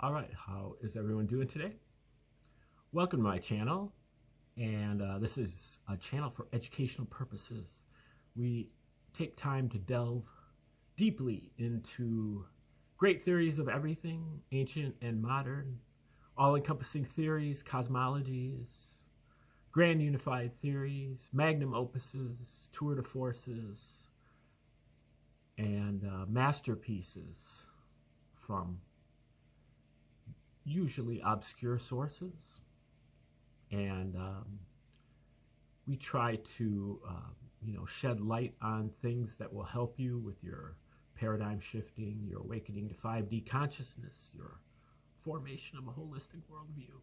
All right, how is everyone doing today? Welcome to my channel, and this is a channel for educational purposes. We take time to delve deeply into great theories of everything, ancient and modern, all-encompassing theories, cosmologies, grand unified theories, magnum opuses, tour de forces, and masterpieces from usually obscure sources. And we try to shed light on things that will help you with your paradigm shifting, your awakening to 5D consciousness, your formation of a holistic worldview,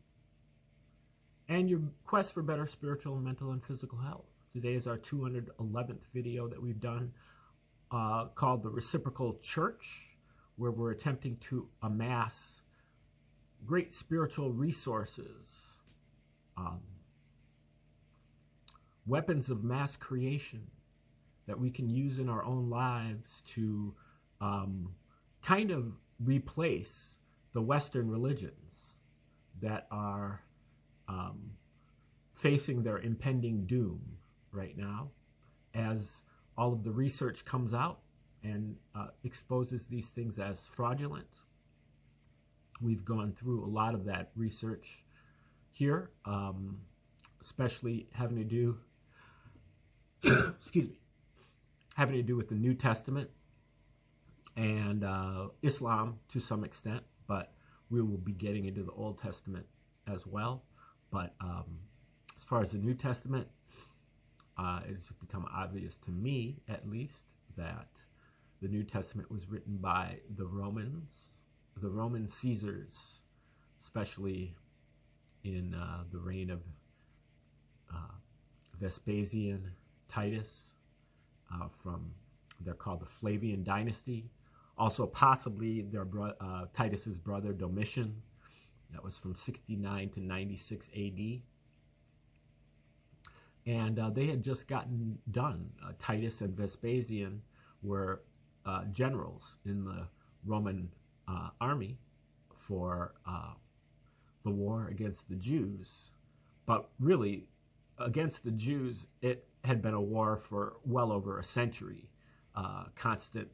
and your quest for better spiritual, mental, and physical health. Today is our 211th video that we've done called The Reciprocal Church, where we're attempting to amass great spiritual resources, weapons of mass creation that we can use in our own lives to kind of replace the Western religions that are facing their impending doom right now, as all of the research comes out and exposes these things as fraudulent. We've gone through a lot of that research here, especially having to do, excuse me, having to do with the New Testament and Islam to some extent, but we will be getting into the Old Testament as well. But as far as the New Testament, it's become obvious to me, at least, that the New Testament was written by the Roman Caesars, especially in the reign of Vespasian, Titus, they're called the Flavian dynasty. Also possibly Titus's brother Domitian. That was from 69 to 96 AD. And they had just gotten done. Titus and Vespasian were generals in the Roman army for the war against the Jews. But really, against the Jews, it had been a war for well over a century. Constant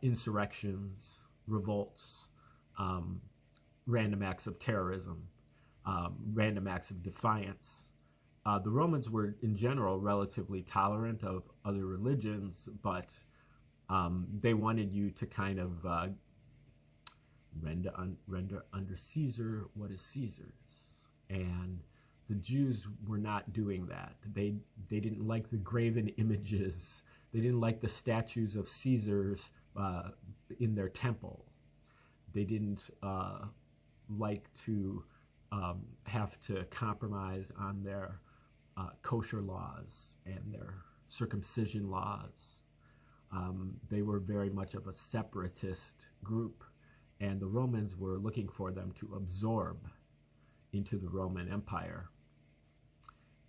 insurrections, revolts, random acts of terrorism, random acts of defiance. The Romans were, in general, relatively tolerant of other religions, but they wanted you to kind of render under Caesar what is Caesar's. And the Jews were not doing that. They didn't like the graven images. They didn't like the statues of Caesars in their temple. They didn't like to have to compromise on their kosher laws and their circumcision laws. They were very much of a separatist group, and the Romans were looking for them to absorb into the Roman Empire.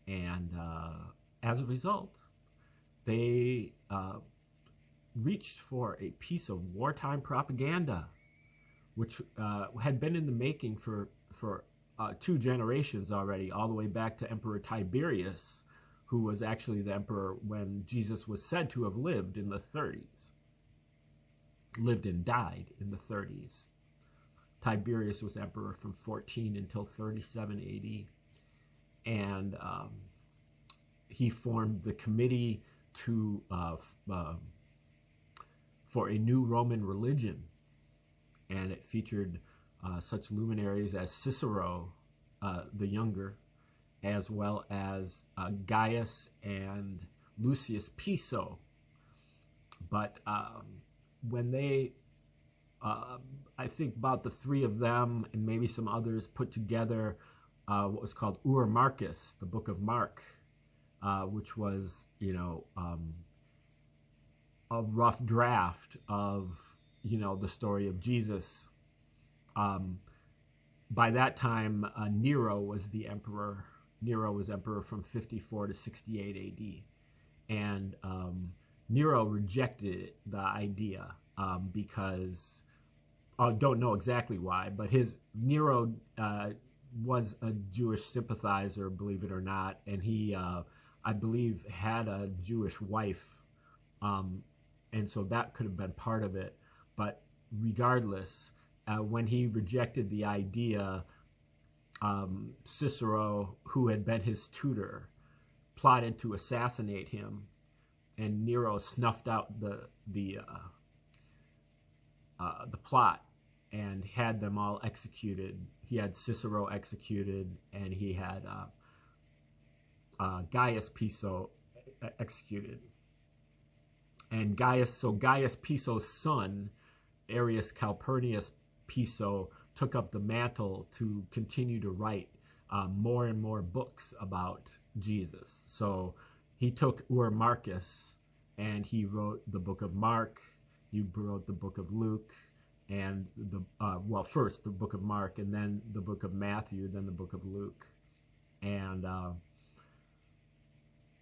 And as a result, they reached for a piece of wartime propaganda, which had been in the making for 2 generations already, all the way back to Emperor Tiberius, who was actually the emperor when Jesus was said to have lived in the 30s. Lived and died in the 30s. Tiberius was emperor from 14 until 37 AD. And he formed the committee for a new Roman religion. And it featured such luminaries as Cicero the Younger, as well as Gaius and Lucius Piso. But when they, I think about the 3 of them and maybe some others, put together what was called Ur Marcus, the Book of Mark, which was, a rough draft of, the story of Jesus. By that time, Nero was the emperor. Nero was emperor from 54 to 68 AD. And Nero rejected the idea because don't know exactly why, but Nero was a Jewish sympathizer, believe it or not, and he, I believe, had a Jewish wife, and so that could have been part of it. But regardless, when he rejected the idea, Cicero, who had been his tutor, plotted to assassinate him, and Nero snuffed out the plot and had them all executed. He had Cicero executed, and he had Gaius Piso executed. And Gaius Piso's son, Arrius Calpurnius Piso, took up the mantle to continue to write more and more books about Jesus. So he took Marcus, and he wrote the book of Mark, he wrote the book of Luke, and first the book of Mark, and then the book of Matthew, then the book of Luke. And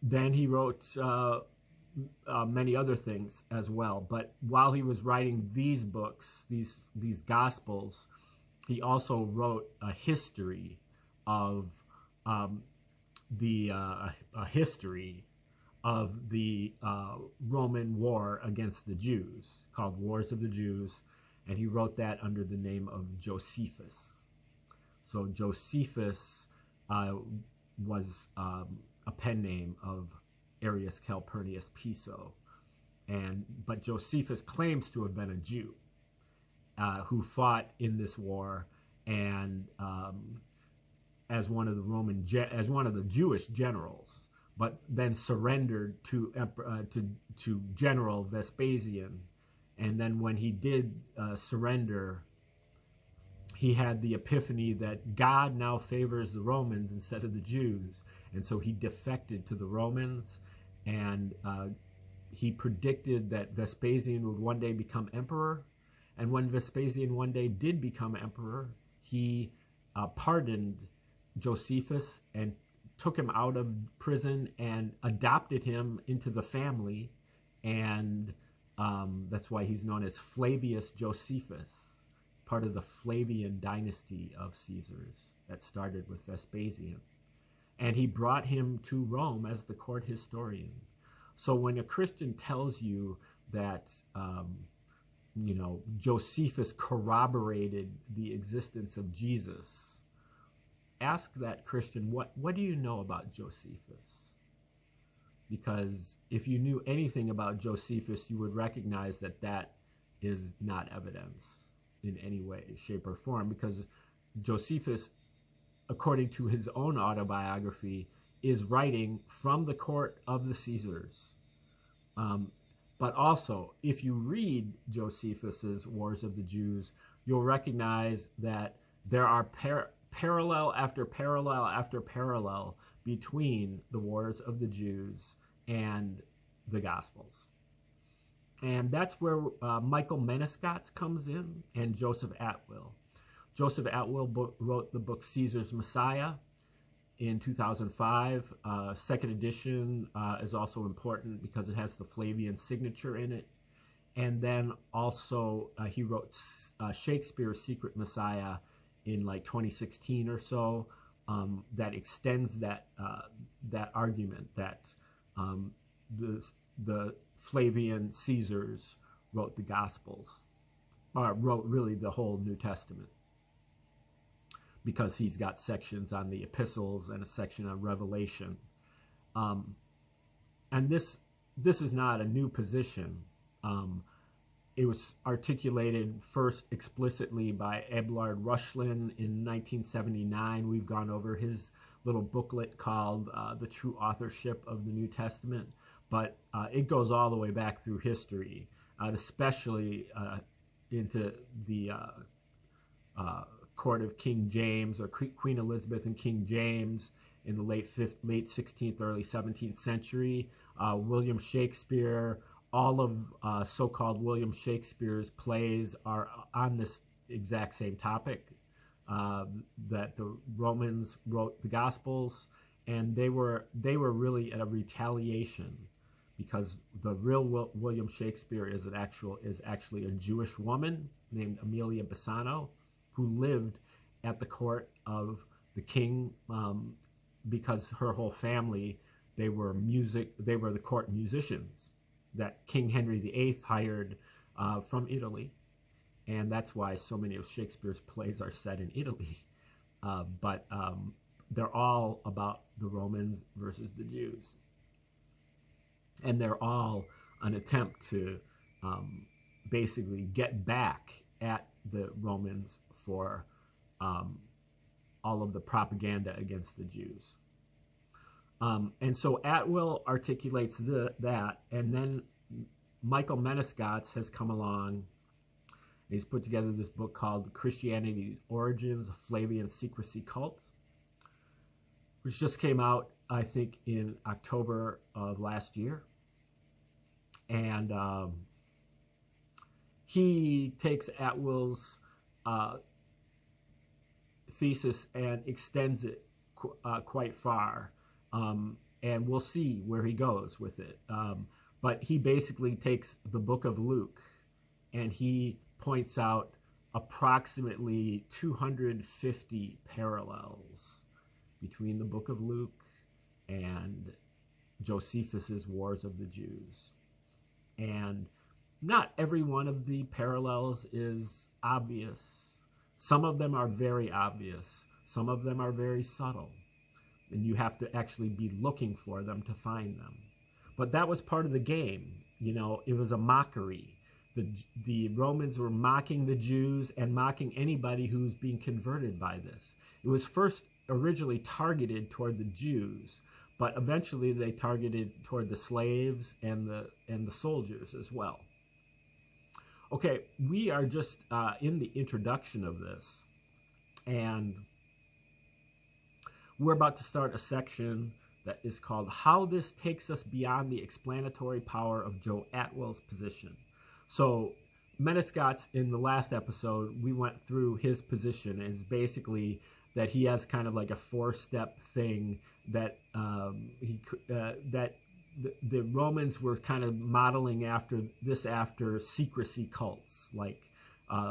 then he wrote many other things as well. But while he was writing these books, these Gospels, he also wrote a history of the Roman war against the Jews, called Wars of the Jews, and he wrote that under the name of Josephus. So Josephus was a pen name of Arrius Calpurnius Piso, but Josephus claims to have been a Jew who fought in this war, and as one of the Jewish generals, but then surrendered to General Vespasian. And then when he did surrender, he had the epiphany that God now favors the Romans instead of the Jews, and so he defected to the Romans, and he predicted that Vespasian would one day become emperor. And when Vespasian one day did become emperor, he pardoned Josephus and took him out of prison and adopted him into the family, and that's why he's known as Flavius Josephus, part of the Flavian dynasty of Caesars that started with Vespasian. And he brought him to Rome as the court historian. So when a Christian tells you that Josephus corroborated the existence of Jesus, ask that Christian, what do you know about Josephus? Because if you knew anything about Josephus, you would recognize that that is not evidence in any way, shape, or form, because Josephus, according to his own autobiography, is writing from the court of the Caesars. But also, if you read Josephus's Wars of the Jews, you'll recognize that there are parallel after parallel after parallel between the Wars of the Jews and the Gospels. And that's where Michael Menescot's comes in, and Joseph Atwill. Joseph Atwill wrote the book Caesar's Messiah in 2005. Second edition is also important because it has the Flavian signature in it. And then also he wrote Shakespeare's Secret Messiah in like 2016 or so, that extends that argument that the Flavian Caesars wrote the Gospels, or wrote really the whole New Testament, because he's got sections on the epistles and a section on Revelation. And this is not a new position. It was articulated first explicitly by Abelard Rushlin in 1979. We've gone over his little booklet called The True Authorship of the New Testament, but it goes all the way back through history, especially into the court of King James, or Queen Elizabeth and King James in the late 16th, early 17th century. William Shakespeare, all of so-called William Shakespeare's plays are on this exact same topic, that the Romans wrote the Gospels, and they were really a retaliation, because the real William Shakespeare is actually a Jewish woman, named Amelia Bassano, who lived at the court of the king, because her whole family, they were the court musicians that King Henry VIII hired from Italy. And that's why so many of Shakespeare's plays are set in Italy. But they're all about the Romans versus the Jews. And they're all an attempt to basically get back at the Romans for all of the propaganda against the Jews. And so Atwill articulates that, and then Michael Menescotts has come along. He's put together this book called Christianity's Origins, a Flavian Secrecy Cult, which just came out, I think, in October of last year. And he takes Atwill's thesis and extends it quite far. And we'll see where he goes with it. But he basically takes the book of Luke and he points out approximately 250 parallels between the book of Luke and Josephus's Wars of the Jews. And not every one of the parallels is obvious. Some of them are very obvious. Some of them are very subtle. And you have to actually be looking for them to find them. But that was part of the game. You know, it was a mockery. The Romans were mocking the Jews and mocking anybody who's being converted by this. It was first originally targeted toward the Jews, but eventually they targeted toward the slaves and the soldiers as well. Okay, we are just in the introduction of this, and we're about to start a section that is called How This Takes Us Beyond the Explanatory Power of Joe Atwill's Position. So Menescotts, in the last episode, we went through his position, and it's basically that he has kind of like a four-step thing that the Romans were kind of modeling after secrecy cults like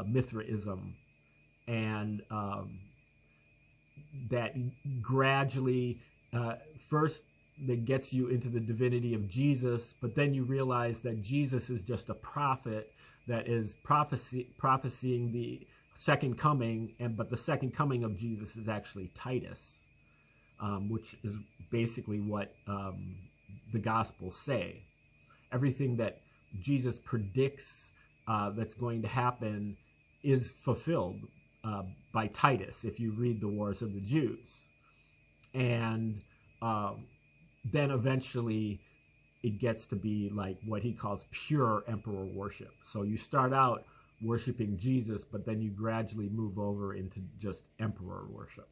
Mithraism, and that gradually first that gets you into the divinity of Jesus, but then you realize that Jesus is just a prophet that is prophesying the second coming, but the second coming of Jesus is actually Titus, which is basically what the Gospels say. Everything that Jesus predicts that's going to happen is fulfilled by Titus, if you read the Wars of the Jews. And then eventually it gets to be like what he calls pure emperor worship. So you start out worshiping Jesus, but then you gradually move over into just emperor worship.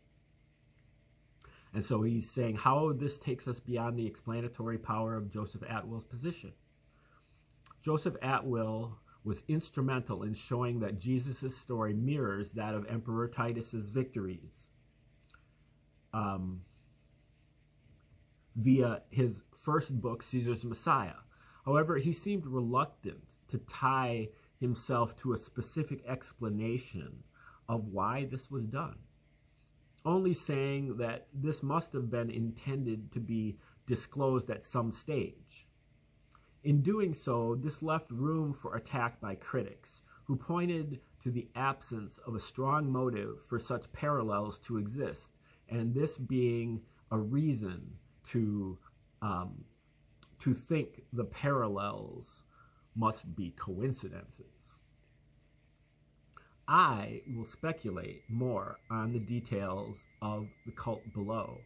And so he's saying how this takes us beyond the explanatory power of Joseph Atwill's position. Joseph Atwill was instrumental in showing that Jesus' story mirrors that of Emperor Titus's victories via his first book, Caesar's Messiah. However, he seemed reluctant to tie himself to a specific explanation of why this was done, only saying that this must have been intended to be disclosed at some stage. In doing so, this left room for attack by critics, who pointed to the absence of a strong motive for such parallels to exist, and this being a reason to think the parallels must be coincidences. I will speculate more on the details of the cult below,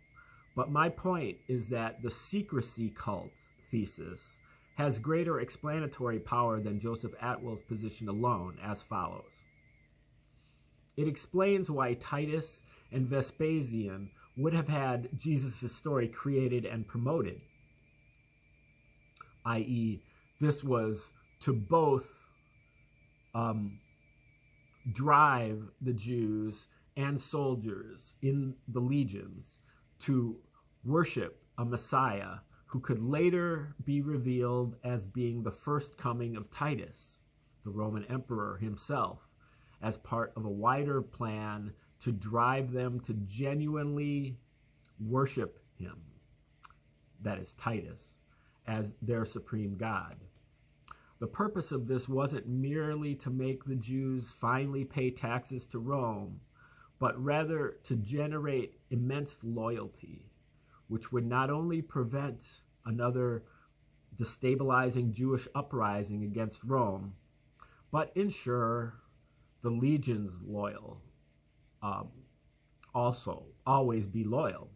but my point is that the secrecy cult thesis has greater explanatory power than Joseph Atwill's position alone, as follows. It explains why Titus and Vespasian would have had Jesus' story created and promoted, i.e., this was to both drive the Jews and soldiers in the legions to worship a Messiah who could later be revealed as being the first coming of Titus, the Roman emperor himself, as part of a wider plan to drive them to genuinely worship him, that is Titus, as their supreme God. The purpose of this wasn't merely to make the Jews finally pay taxes to Rome, but rather to generate immense loyalty, which would not only prevent another destabilizing Jewish uprising against Rome, but ensure the legions also always be loyal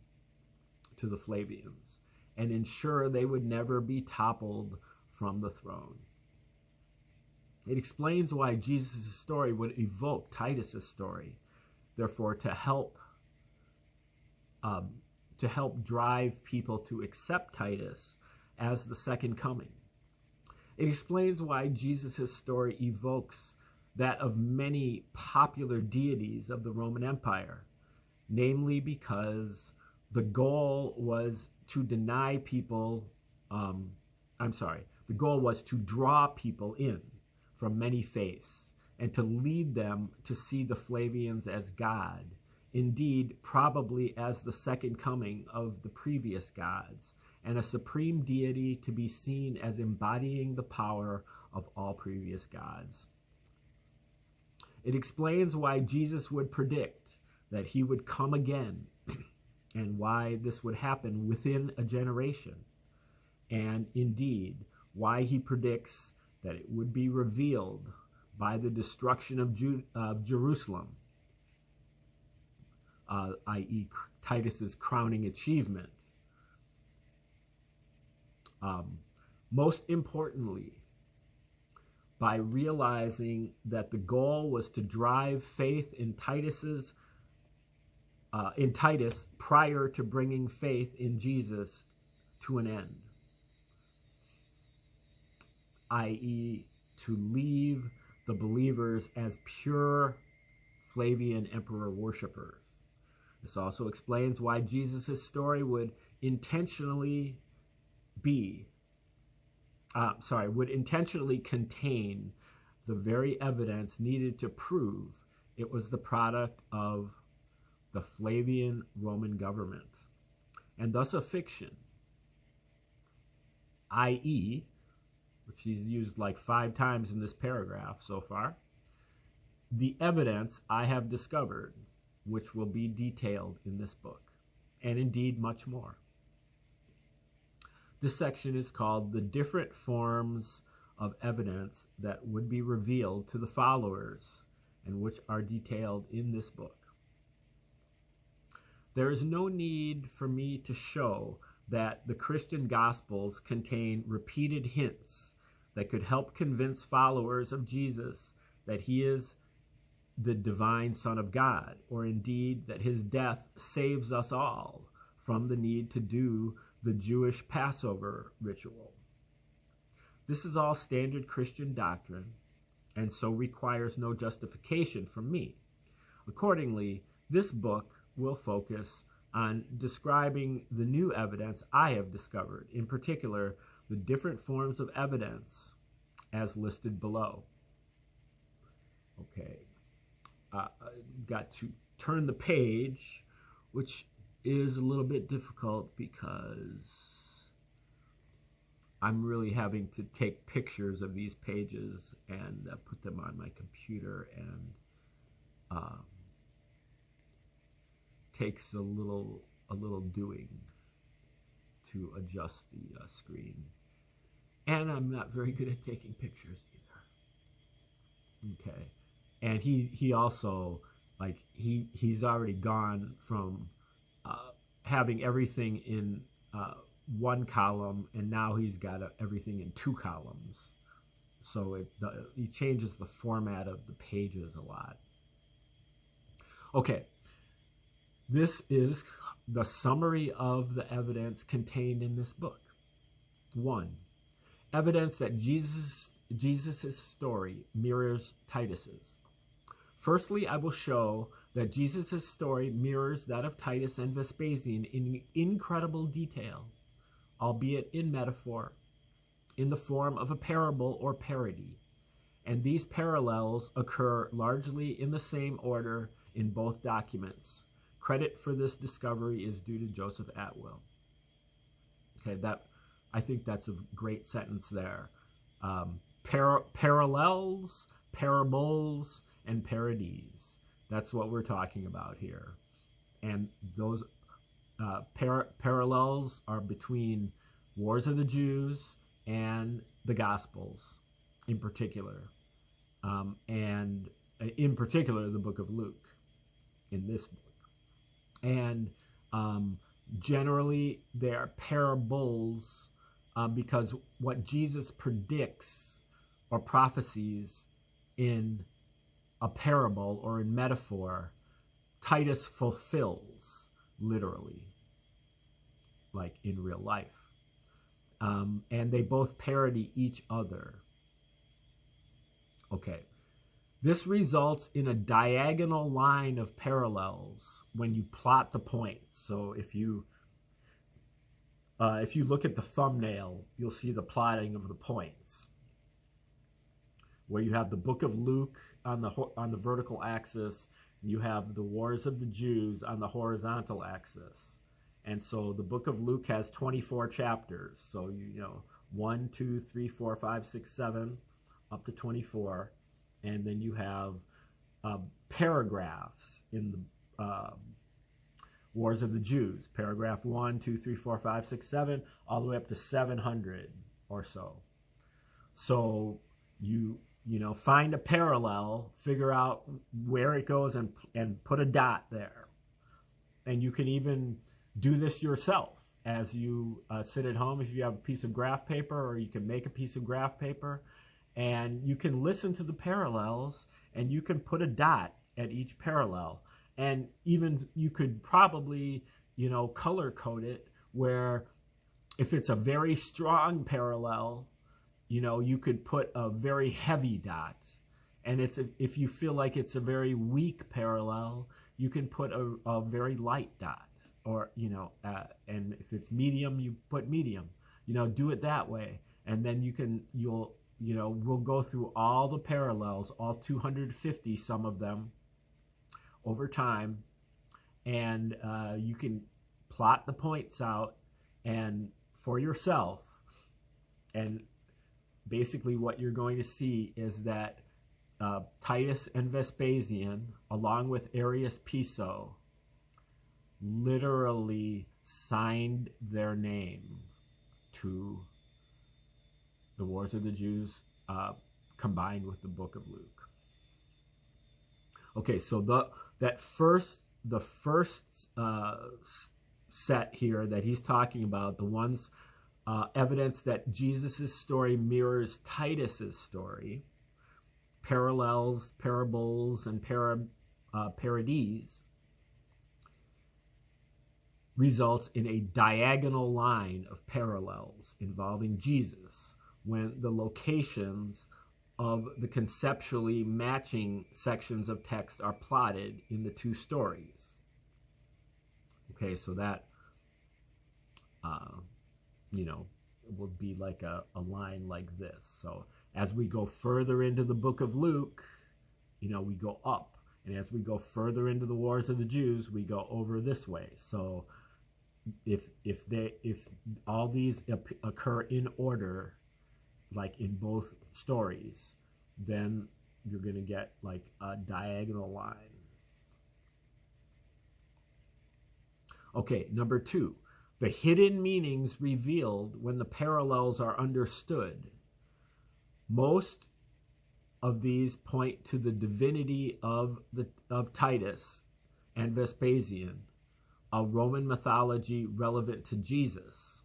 to the Flavians, and ensure they would never be toppled from the throne. It explains why Jesus' story would evoke Titus' story, therefore to help drive people to accept Titus as the second coming. It explains why Jesus' story evokes that of many popular deities of the Roman Empire, namely because the goal was to deny people, the goal was to draw people in from many faiths and to lead them to see the Flavians as God, indeed probably as the second coming of the previous gods, and a supreme deity to be seen as embodying the power of all previous gods. It explains why Jesus would predict that he would come again and why this would happen within a generation, and indeed why he predicts that it would be revealed by the destruction of Jerusalem, i.e. Titus's crowning achievement. Most importantly, by realizing that the goal was to drive faith in Titus prior to bringing faith in Jesus to an end, i.e. to leave the believers as pure Flavian emperor worshippers. This also explains why Jesus' story would intentionally contain the very evidence needed to prove it was the product of the Flavian Roman government, and thus a fiction, i.e., which he's used like 5 times in this paragraph so far, the evidence I have discovered, which will be detailed in this book, and indeed much more. This section is called The Different Forms of Evidence That Would Be Revealed to the Followers, and which are detailed in this book. There is no need for me to show that the Christian Gospels contain repeated hints that could help convince followers of Jesus that he is the divine Son of God, or indeed that his death saves us all from the need to do the Jewish Passover ritual. This is all standard Christian doctrine, and so requires no justification from me. Accordingly, this book will focus on describing the new evidence I have discovered, in particular, the different forms of evidence as listed below. Okay, got to turn the page, which is a little bit difficult because I'm really having to take pictures of these pages and put them on my computer, and takes a little doing to adjust the screen, and I'm not very good at taking pictures either. Okay, and he also, like, he's already gone from having everything in one column, and now he's got everything in 2 columns. So he changes the format of the pages a lot. Okay, this is the summary of the evidence contained in this book. 1. Evidence that Jesus' story mirrors Titus's. Firstly, I will show that Jesus' story mirrors that of Titus and Vespasian in incredible detail, albeit in metaphor, in the form of a parable or parody. and these parallels occur largely in the same order in both documents. Credit for this discovery is due to Joseph Atwill. Okay, I think that's a great sentence there. Parallels, parables, and parodies. That's what we're talking about here. And those parallels are between Wars of the Jews and the Gospels in particular. And in particular, the book of Luke in this book. And generally, they are parables because what Jesus predicts or prophesies in a parable or in metaphor, Titus fulfills literally, like in real life. And they both parody each other. Okay. This results in a diagonal line of parallels when you plot the points. So if you look at the thumbnail, you'll see the plotting of the points, where you have the book of Luke on the vertical axis, and you have the Wars of the Jews on the horizontal axis. And so the book of Luke has 24 chapters. So you know 1, 2, 3, 4, 5, 6, 7, up to 24. And then you have paragraphs in the Wars of the Jews. Paragraph 1, 2, 3, 4, 5, 6, 7, all the way up to 700 or so. So you find a parallel, figure out where it goes, and put a dot there. And you can even do this yourself as you sit at home if you have a piece of graph paper, or you can make a piece of graph paper. And you can listen to the parallels, and you can put a dot at each parallel. And even you could probably, color code it, where if it's a very strong parallel, you could put a very heavy dot. And if you feel like it's a very weak parallel, you can put a very light dot. Or, and if it's medium, you put medium. Do it that way. And then we'll go through all the parallels, all 250, some of them, over time, and you can plot the points out and for yourself. And basically what you're going to see is that Titus and Vespasian, along with Arius Piso, literally signed their name to the Wars of the Jews combined with the book of Luke. Okay, so the first set here that he's talking about, the ones evidence that Jesus' story mirrors Titus's story, parallels, parables, and parodies, results in a diagonal line of parallels involving Jesus, when the locations of the conceptually matching sections of text are plotted in the two stories. Okay, so that, would be like a line like this. So as we go further into the book of Luke, we go up. And as we go further into the Wars of the Jews, we go over this way. So if all these occur in order, like in both stories, then you're going to get like a diagonal line. Okay, number 2, the hidden meanings revealed when the parallels are understood. Most of these point to the divinity of Titus and Vespasian, a Roman mythology relevant to Jesus,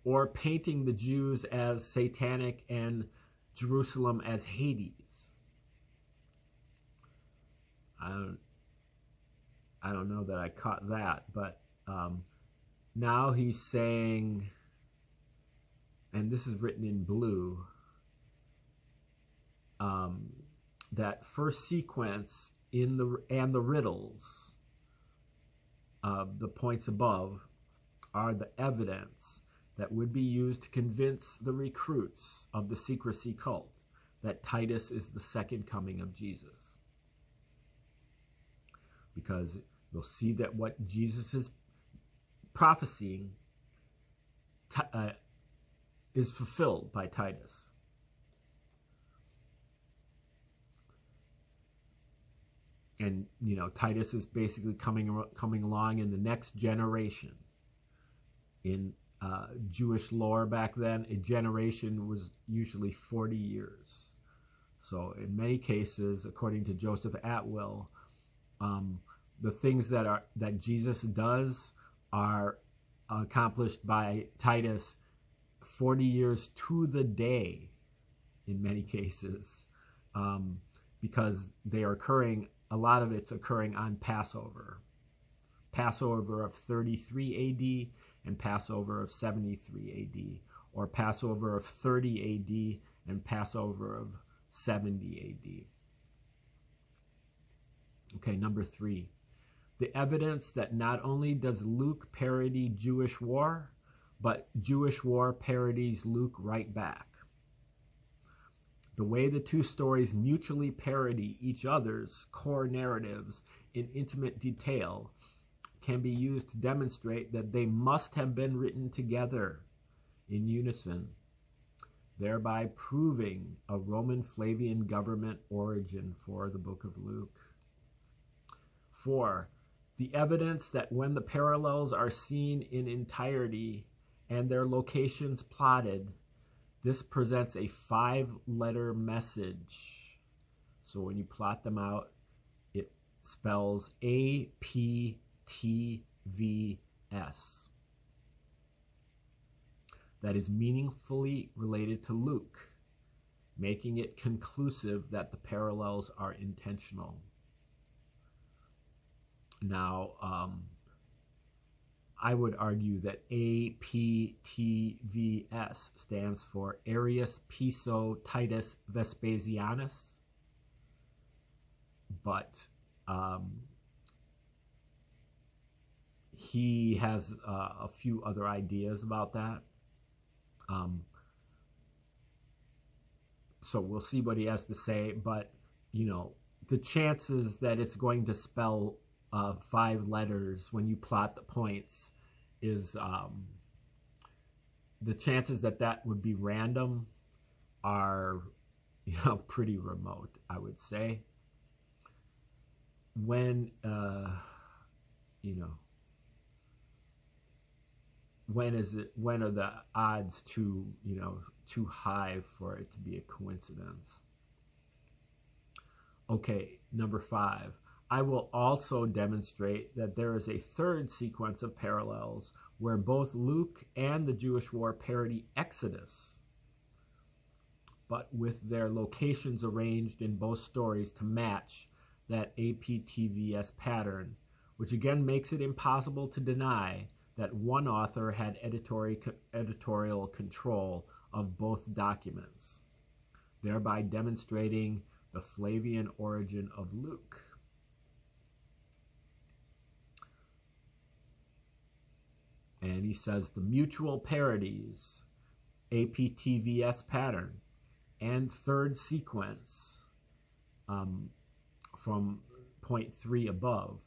or painting the Jews as satanic and Jerusalem as Hades. I don't know that I caught that, but now he's saying, and this is written in blue, that first sequence in the riddles, the points above, are the evidence that would be used to convince the recruits of the secrecy cult that Titus is the second coming of Jesus. Because you'll see that what Jesus is prophesying is fulfilled by Titus. And, you know, Titus is basically coming along in the next generation. In Jewish lore back then, a generation was usually 40 years. So in many cases, according to Joseph Atwill, the things that Jesus does are accomplished by Titus 40 years to the day, in many cases, because they are occurring. A lot of it's occurring on Passover of 33 AD and Passover of 73 AD, or Passover of 30 AD and Passover of 70 AD. Okay, number 3. The evidence that not only does Luke parody Jewish war, but Jewish war parodies Luke right back. The way the two stories mutually parody each other's core narratives in intimate detail can be used to demonstrate that they must have been written together in unison, thereby proving a Roman Flavian government origin for the book of Luke. 4. The evidence that when the parallels are seen in entirety and their locations plotted, this presents a 5-letter message. So when you plot them out, it spells APTVS. That is meaningfully related to Luke, making it conclusive that the parallels are intentional. Now, I would argue that APTVS stands for Arius Piso Titus Vespasianus, but he has a few other ideas about that. So we'll see what he has to say, but, you know, the chances that it's going to spell 5 letters when you plot the points is the chances that would be random are, you know, pretty remote, I would say. When you know, when are the odds too high for it to be a coincidence? Okay, number 5. I will also demonstrate that there is a third sequence of parallels where both Luke and the Jewish war parody Exodus, but with their locations arranged in both stories to match that APTVS pattern, which again makes it impossible to deny that one author had editorial control of both documents, thereby demonstrating the Flavian origin of Luke. And he says the mutual parodies, APTVS pattern, and third sequence from point 3 above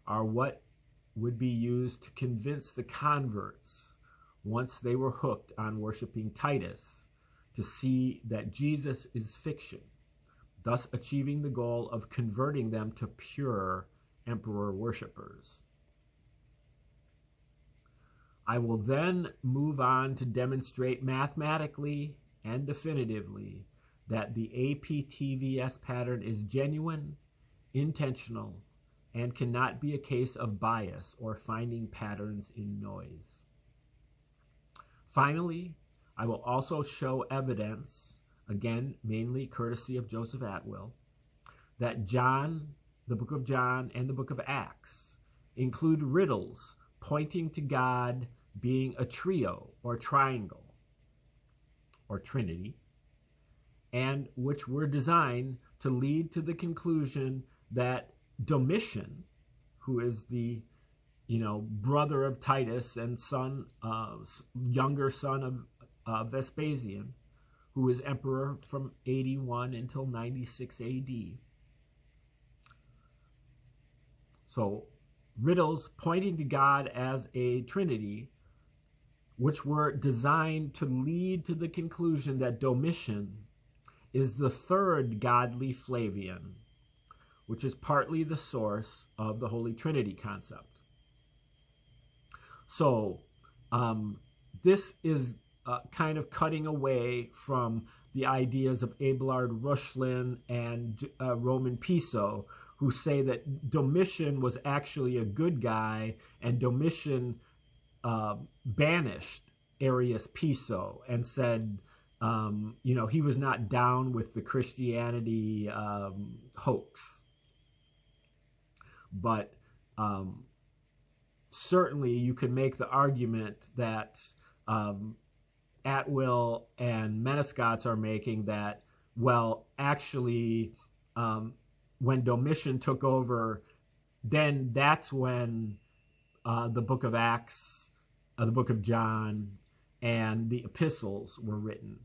are what would be used to convince the converts, once they were hooked on worshiping Titus, to see that Jesus is fiction, thus achieving the goal of converting them to pure emperor worshippers. I will then move on to demonstrate mathematically and definitively that the APTVS pattern is genuine, intentional, and cannot be a case of bias or finding patterns in noise. Finally, I will also show evidence, again, mainly courtesy of Joseph Atwill, that John, the book of John, and the book of Acts include riddles pointing to God being a trio or triangle or trinity, and which were designed to lead to the conclusion that Domitian, who is the brother of Titus and younger son of Vespasian, who was emperor from 81 until 96 AD. So riddles pointing to God as a trinity, which were designed to lead to the conclusion that Domitian is the third godly Flavian, which is partly the source of the Holy Trinity concept. So this is kind of cutting away from the ideas of Abelard Reuchlin and Roman Piso, who say that Domitian was actually a good guy, and Domitian banished Arius Piso and said, he was not down with the Christianity hoax. But certainly you can make the argument that Atwill and Menescotts are making that, well, actually, when Domitian took over, then that's when the book of Acts, the book of John, and the epistles were written,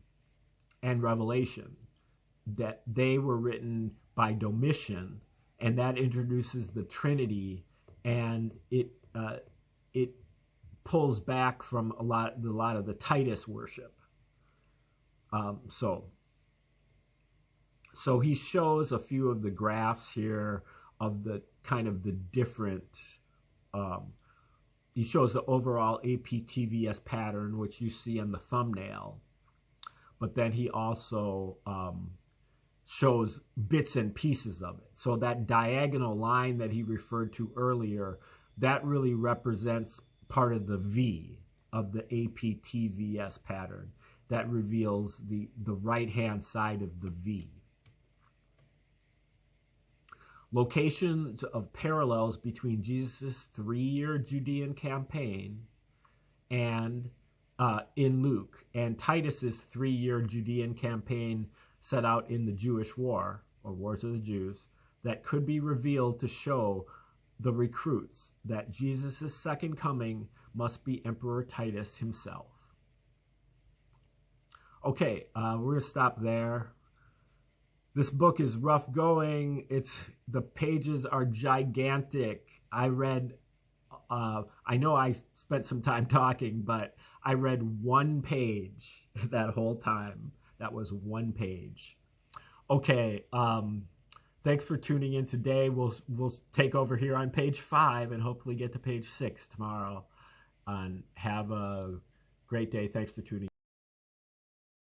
and Revelation, that they were written by Domitian, and that introduces the Trinity, and it pulls back from a lot of the Titus worship. So he shows a few of the graphs here of the kind of the different. He shows the overall APTVS pattern, which you see on the thumbnail, but then he also shows bits and pieces of it. So that diagonal line that he referred to earlier, that really represents part of the V of the APTVS pattern. That reveals the right-hand side of the V. Locations of parallels between Jesus' 3-year Judean campaign and in Luke, and Titus's 3-year Judean campaign set out in the Jewish War, or Wars of the Jews, that could be revealed to show the recruits that Jesus' second coming must be Emperor Titus himself. Okay, we're going to stop there. This book is rough going. The pages are gigantic. I read, I know I spent some time talking, but I read one page that whole time. That was one page. Okay, thanks for tuning in today. We'll take over here on page 5 and hopefully get to page 6 tomorrow. And have a great day. Thanks for tuning in.